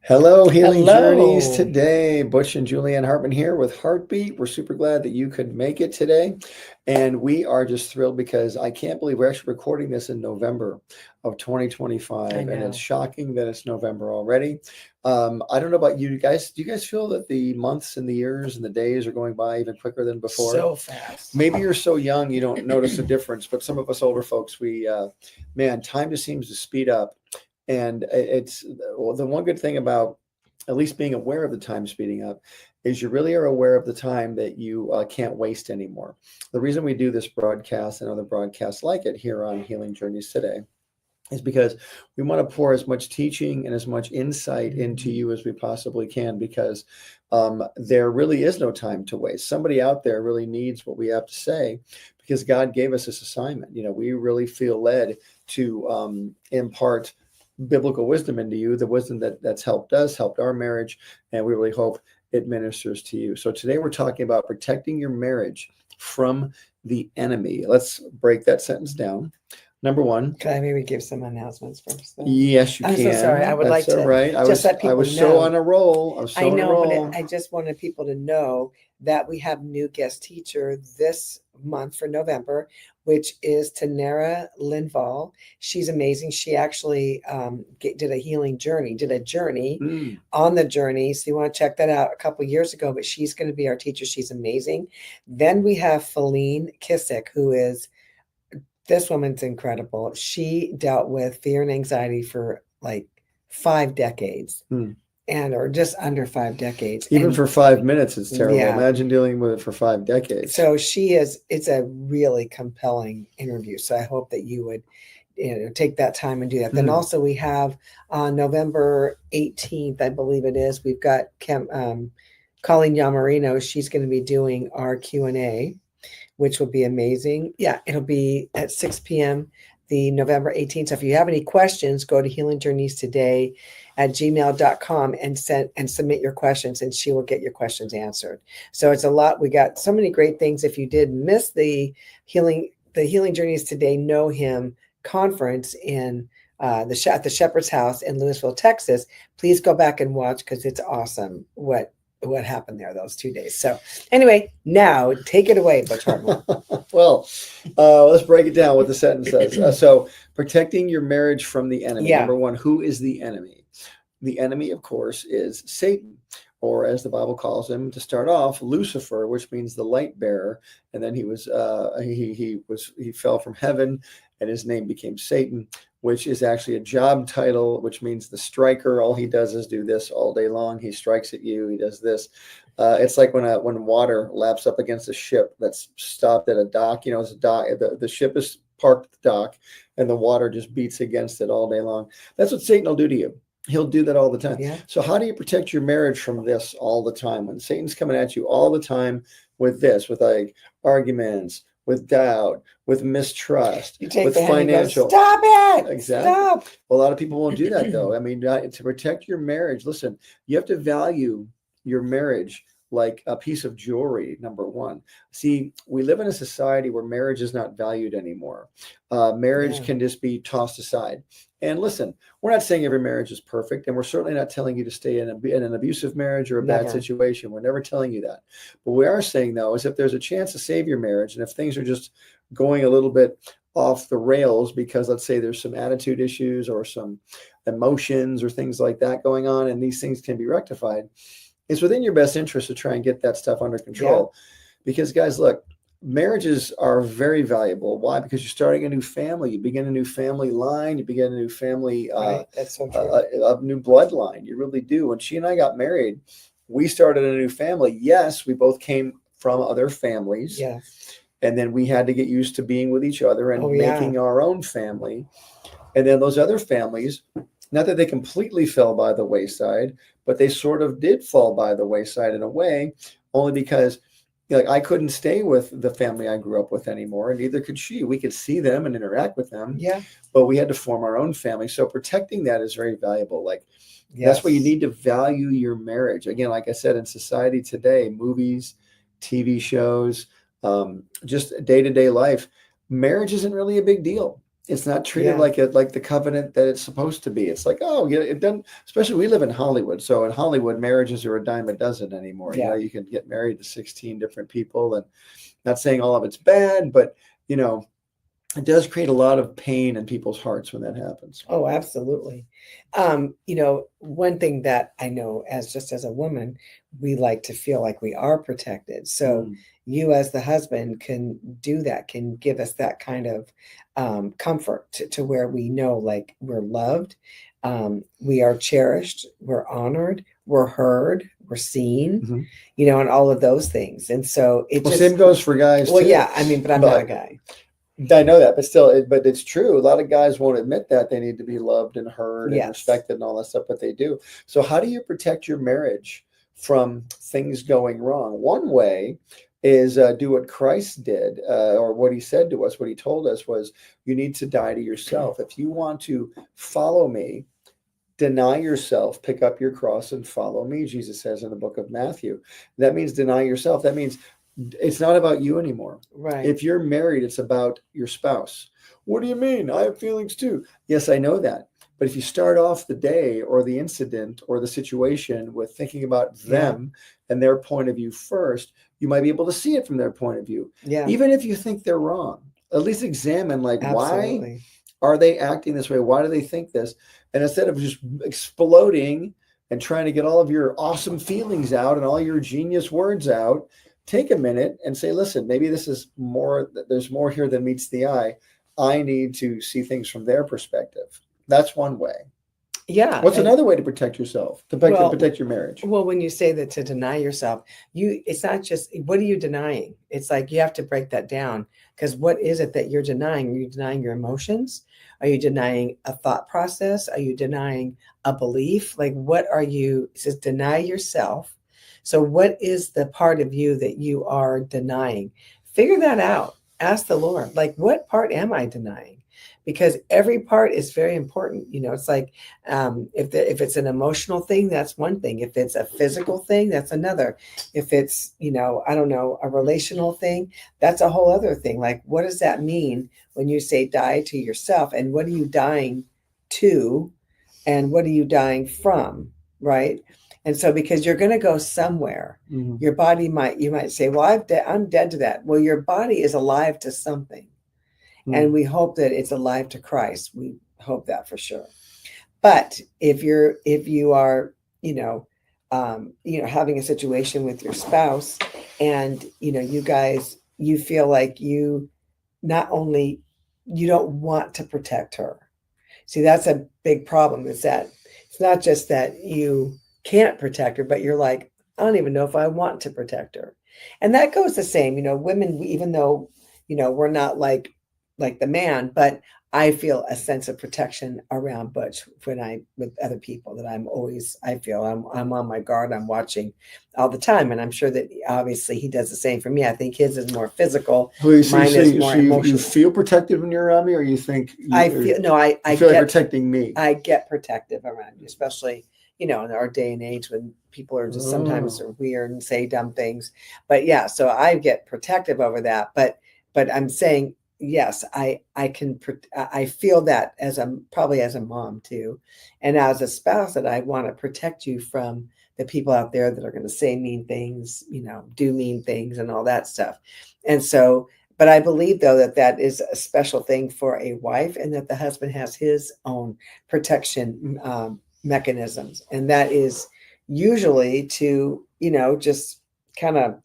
Hello, Healing Journeys Hello. today. Butch and Julieann Hartman here with HARTbeat. We're super glad that you could make it today. And we are just thrilled because I can't believe we're actually recording this in November of 2025. I And it's know. shocking that it's November already. I don't know about you guys. Do you guys feel that the months and the years and the days are going by even quicker than before? So fast. Maybe you're so young you don't notice the difference, but some of us older folks, man, time just seems to speed up. And it's well, the one good thing about at least being aware of the time speeding up is you really are aware of the time that you can't waste anymore. The reason we do this broadcast and other broadcasts like it here on Healing Journeys today is because we want to pour as much teaching and as much insight into you as we possibly can, because there really is no time to waste. Somebody out there really needs what we have to say, because God gave us this assignment. You know, we really feel led to impart biblical wisdom into you, the wisdom that's helped us, helped our marriage, and we really hope it ministers to you. So today we're talking about protecting your marriage from the enemy. Let's break that sentence down. Number one. Can I maybe give some announcements first, though? Yes, you I'm can. so sorry. I would That's like all to right. just let I people was know. so on a roll. I was so I on a know, roll. but I just wanted people to know that we have new guest teacher this month for November, which is Tanera Linval. She's amazing. She actually did a healing journey, on the journey. So you want to check that out a couple years ago, but she's going to be our teacher. She's amazing. Then we have Colleen Iammarino, who is, this woman's incredible. She dealt with fear and anxiety for like 5 decades. Or just under 5 decades. Even for 5 minutes, it's terrible. Yeah. Imagine dealing with it for 5 decades. So it's a really compelling interview. So I hope that you would take that time and do that. Then also we have on November 18th, I believe it is, we've got Colleen Iammarino. She's going to be doing our Q&A, which will be amazing. Yeah, it'll be at 6 p.m. the November 18th. So if you have any questions, go to healingjourneystoday@gmail.com and submit your questions, and she will get your questions answered. So it's a lot. We got so many great things. If you did miss the Healing Journeys Today Know Him conference in at the Shepherd's House in Lewisville, Texas, please go back and watch, because it's awesome what happened there those 2 days. So anyway, now take it away, Butch Hartman. Well, let's break it down what the sentence says. So protecting your marriage from the enemy. Yeah. Number one, who is the enemy? The enemy, of course, is Satan, or as the Bible calls him to start off, Lucifer, which means the light bearer. And then he fell from heaven, and his name became Satan, which is actually a job title, which means the striker. All he does is do this all day long. He strikes at you. He does this. It's like when water laps up against a ship that's stopped at a dock. You know, it's a dock. The ship is parked at the dock, and the water just beats against it all day long. That's what Satan will do to you. He'll do that all the time. Yeah. So how do you protect your marriage from this all the time? When Satan's coming at you all the time with this, with like arguments, with doubt, with mistrust, with financial. Stop it! Exactly. Stop. Well, a lot of people won't do that, though. I mean, to protect your marriage, listen, you have to value your marriage like a piece of jewelry, number one. See, we live in a society where marriage is not valued anymore. Marriage can just be tossed aside. And listen, we're not saying every marriage is perfect, and we're certainly not telling you to stay in an abusive marriage or a bad situation. We're never telling you that. But what we are saying, though, is if there's a chance to save your marriage, and if things are just going a little bit off the rails because, let's say, there's some attitude issues or some emotions or things like that going on, and these things can be rectified, it's within your best interest to try and get that stuff under control. Yeah. Because, guys, look, marriages are very valuable. Why? Because you're starting a new family. You begin a new family line. You begin a new family, That's so true. a new bloodline. You really do. When she and I got married, we started a new family. Yes, we both came from other families. Yeah. And then we had to get used to being with each other and making our own family. And then those other families, not that they completely fell by the wayside, but they sort of did fall by the wayside in a way, only because I couldn't stay with the family I grew up with anymore, and neither could she. We could see them and interact with them, but we had to form our own family. So protecting that is very valuable. That's why you need to value your marriage. Again, like I said, in society today, movies, TV shows, just day-to-day life, marriage isn't really a big deal. It's not treated Yeah. like the covenant that it's supposed to be. It's like, oh, yeah, it doesn't. Especially we live in Hollywood, so in Hollywood, marriages are a dime a dozen anymore. You know, Yeah. you can get married to 16 different people, and not saying all of it's bad, but you know, it does create a lot of pain in people's hearts when that happens. Oh, absolutely. One thing that I know as a woman, we like to feel like we are protected. So Mm. you as the husband can do that, can give us that kind of comfort to where we know like we're loved, we are cherished, we're honored, we're heard, we're seen, Mhm. and all of those things. And so it Well, just, same goes for guys well, too. yeah, I mean, but I'm not a But guy. I know that, but still, but it's true. A lot of guys won't admit that they need to be loved and heard and Yes. respected and all that stuff, but they do. So, how do you protect your marriage from things going wrong? One way is do what Christ did, or what he said to us. What he told us was, you need to die to yourself. If you want to follow me, deny yourself, pick up your cross and follow me, Jesus says in the book of Matthew. That means deny yourself. That means it's not about you anymore. Right. If you're married, it's about your spouse. What do you mean? I have feelings too. Yes, I know that. But if you start off the day or the incident or the situation with thinking about them and their point of view first, you might be able to see it from their point of view. Yeah. Even if you think they're wrong, at least examine why Absolutely. are they acting this way? Why do they think this? And instead of just exploding and trying to get all of your awesome feelings out and all your genius words out, take a minute and say, listen, maybe this is more, there's more here than meets the eye. I need to see things from their perspective. That's one way. Yeah. What's another way to protect yourself, to protect your marriage? Well, when you say that, to deny yourself, it's not just, what are you denying? It's like you have to break that down, because what is it that you're denying? Are you denying your emotions? Are you denying a thought process? Are you denying a belief? Like, what are you? It says deny yourself. So what is the part of you that you are denying? Figure that out. Ask the Lord, like, what part am I denying? Because every part is very important. It's like, if it's an emotional thing, that's one thing. If it's a physical thing, that's another. If it's, I don't know, a relational thing, that's a whole other thing. Like, what does that mean when you say die to yourself? And what are you dying to? And what are you dying from? Right. And so, because you're going to go somewhere, your body you might say, well, I'm dead to that. Well, your body is alive to something. And we hope that it's alive to Christ. We hope that for sure. But if you are, having a situation with your spouse, and you guys, you feel like you don't want to protect her. See, that's a big problem. Is that it's not just that you can't protect her, but you're like, I don't even know if I want to protect her. And that goes the same. Women, even though we're not like the man, but I feel a sense of protection around Butch with other people, that I feel I'm on my guard. I'm watching all the time. And I'm sure that obviously he does the same for me. I think his is more physical. Mine is more emotional. You feel protected when you're around me, or you think I feel like protecting me? I get protective around you, especially, in our day and age when people are just sometimes are weird and say dumb things. But yeah, so I get protective over that. But I'm saying, yes, I feel that probably as a mom too, and as a spouse, that I want to protect you from the people out there that are going to say mean things, do mean things and all that stuff. And so, but I believe though that is a special thing for a wife, and that the husband has his own protection mechanisms, and that is usually to just kind of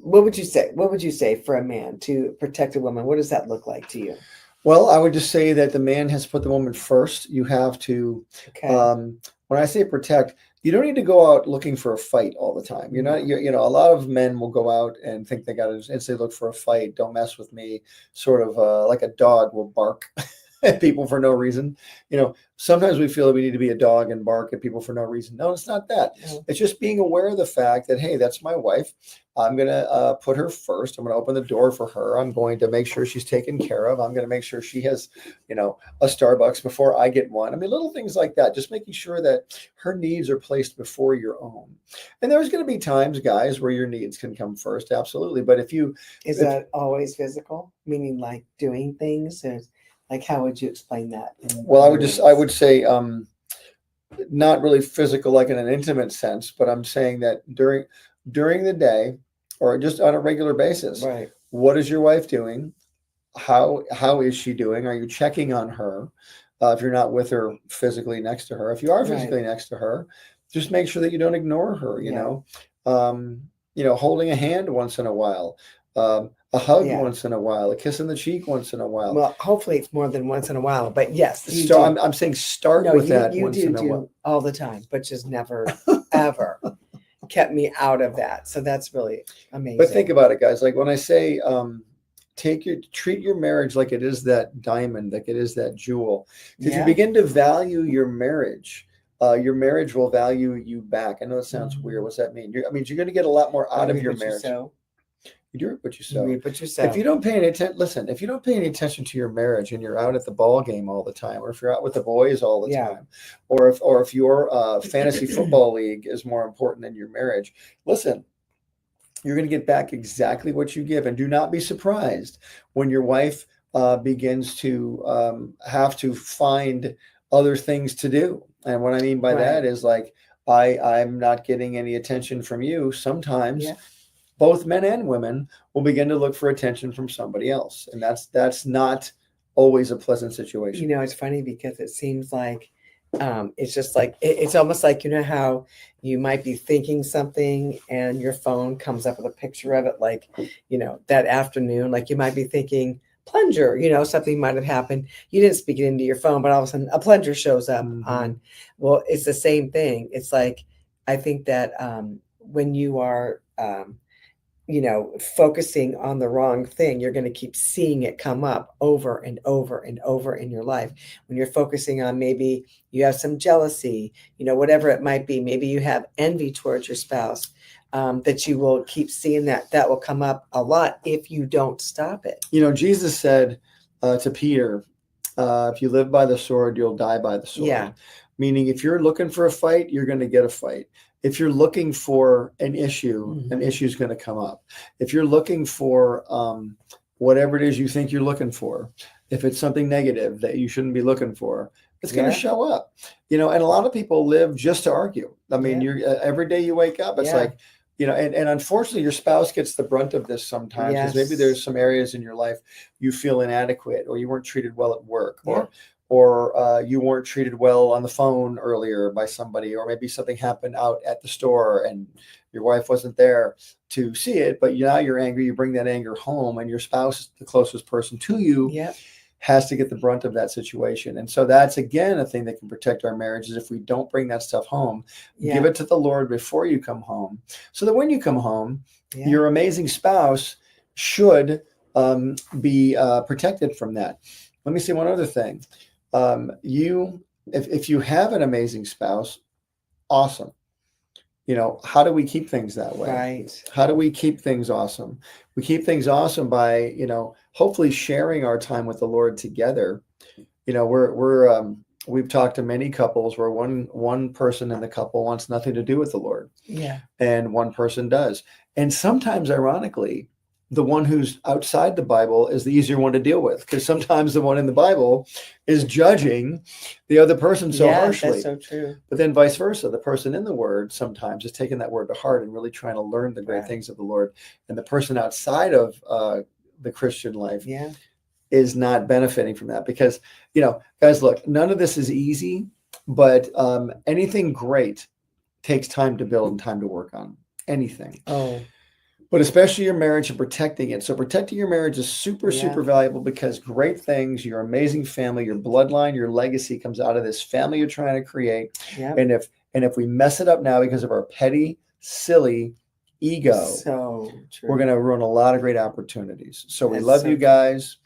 what would you say for a man to protect a woman? What does that look like to you? Well, I would just say that the man has put the woman first. You have to, when I say protect, you don't need to go out looking for a fight all the time. You're not, a lot of men will go out and think they got to instantly look for a fight. Don't mess with me. Sort of like a dog will bark at people for no reason. Sometimes we feel that we need to be a dog and bark at people for no reason. No, it's not that. No. It's just being aware of the fact that, hey, that's my wife. I'm going to put her first. I'm going to open the door for her. I'm going to make sure she's taken care of. I'm going to make sure she has, a Starbucks before I get one. I mean, little things like that, just making sure that her needs are placed before your own. And there's going to be times, guys, where your needs can come first. Absolutely. But that always physical, meaning like doing things? Like, how would you explain that? Well, I would say, not really physical, like in an intimate sense, but I'm saying that during the day or just on a regular basis, right. what is your wife doing? How is she doing? Are you checking on her? If you're not with her physically next to her, if you are physically next to her, just make sure that you don't ignore her. Holding a hand once in a while, a hug once in a while, a kiss on the cheek once in a while. Well, hopefully it's more than once in a while, but yes, I'm saying start with that once in a while. All the time, but just never, ever kept me out of that. So that's really amazing. But think about it, guys. Like when I say, treat your marriage like it is that diamond, like it is that jewel. If you begin to value your marriage will value you back. I know it sounds weird. What's that mean? You're going to get a lot more out of your marriage. You do what you sow. You reap what you sow. If you don't pay any attention, listen, if you don't pay any attention to your marriage and you're out at the ball game all the time, or if you're out with the boys all the time, or if your fantasy football league is more important than your marriage, listen, you're going to get back exactly what you give. And do not be surprised when your wife begins to have to find other things to do. And what I mean by that is like, I'm not getting any attention from you. Sometimes both men and women will begin to look for attention from somebody else. And that's not always a pleasant situation. It's funny because it seems like it's just like, it's almost like, how you might be thinking something and your phone comes up with a picture of it, like, that afternoon, like you might be thinking plunger, something might have happened. You didn't speak it into your phone, but all of a sudden a plunger shows up on, well, it's the same thing. It's like, I think that when you are, focusing on the wrong thing, you're going to keep seeing it come up over and over and over in your life. When you're focusing on, maybe you have some jealousy, whatever it might be, maybe you have envy towards your spouse, that you will keep seeing that will come up a lot if you don't stop it. Jesus said to Peter, if you live by the sword, you'll die by the sword. Yeah. Meaning if you're looking for a fight, you're going to get a fight. If you're looking for an issue, an issue is going to come up. If you're looking for whatever it is you think you're looking for, if it's something negative that you shouldn't be looking for, it's going to show up. And a lot of people live just to argue. I mean, you're every day you wake up, it's like, and unfortunately your spouse gets the brunt of this sometimes, because maybe there's some areas in your life you feel inadequate, or you weren't treated well at work, or you weren't treated well on the phone earlier by somebody, or maybe something happened out at the store and your wife wasn't there to see it, but now you're angry, you bring that anger home, and your spouse, the closest person to you, has to get the brunt of that situation. And so that's, again, a thing that can protect our marriages. If we don't bring that stuff home, give it to the Lord before you come home, so that when you come home, your amazing spouse should be protected from that. Let me say one other thing. If you have an amazing spouse, awesome. How do we keep things that way? Right. How do we keep things awesome? We keep things awesome by, hopefully sharing our time with the Lord together. We've talked to many couples where one person in the couple wants nothing to do with the Lord. Yeah. And one person does. And sometimes, ironically, the one who's outside the Bible is the easier one to deal with, because sometimes the one in the Bible is judging the other person so harshly. That's so true. But then vice versa, the person in the Word sometimes is taking that word to heart and really trying to learn the great things of the Lord. And the person outside of the Christian life is not benefiting from that, because, guys, look, none of this is easy, but anything great takes time to build and time to work on. Anything. Oh. But especially your marriage and protecting it. So protecting your marriage is super valuable, because great things, your amazing family, your bloodline, your legacy comes out of this family you're trying to create. Yep. And if we mess it up now because of our petty, silly ego, we're going to ruin a lot of great opportunities. So we love you guys.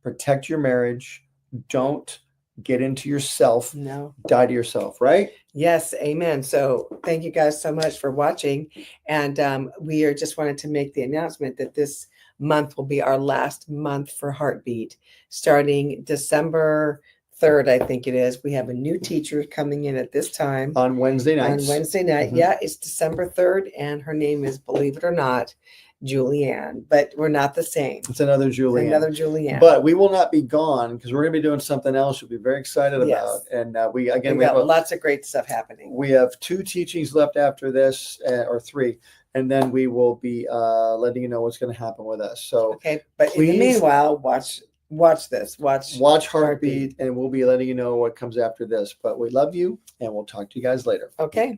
Protect your marriage. Don't get into yourself. No. Die to yourself, right? Yes. Amen. So thank you guys so much for watching. And we are just wanted to make the announcement that this month will be our last month for HARTbeat. Starting December 3rd, I think it is. We have a new teacher coming in at this time. On Wednesday nights. On Wednesday night. Mm-hmm. Yeah, it's December 3rd. And her name is, believe it or not, Julianne, but we're not the same. It's another It's Julianne. another Julianne. But we will not be gone because we're going to be doing something else you'll be very excited about. Yes. And we We've have got lots of great stuff happening. we have 2 teachings left after this, or 3, and then we will be letting you know what's going to happen with us. So Okay, but in the please- meanwhile, watch this. Watch HARTbeat, and we'll be letting you know what comes after this. But we love you, and we'll talk to you guys later. Okay.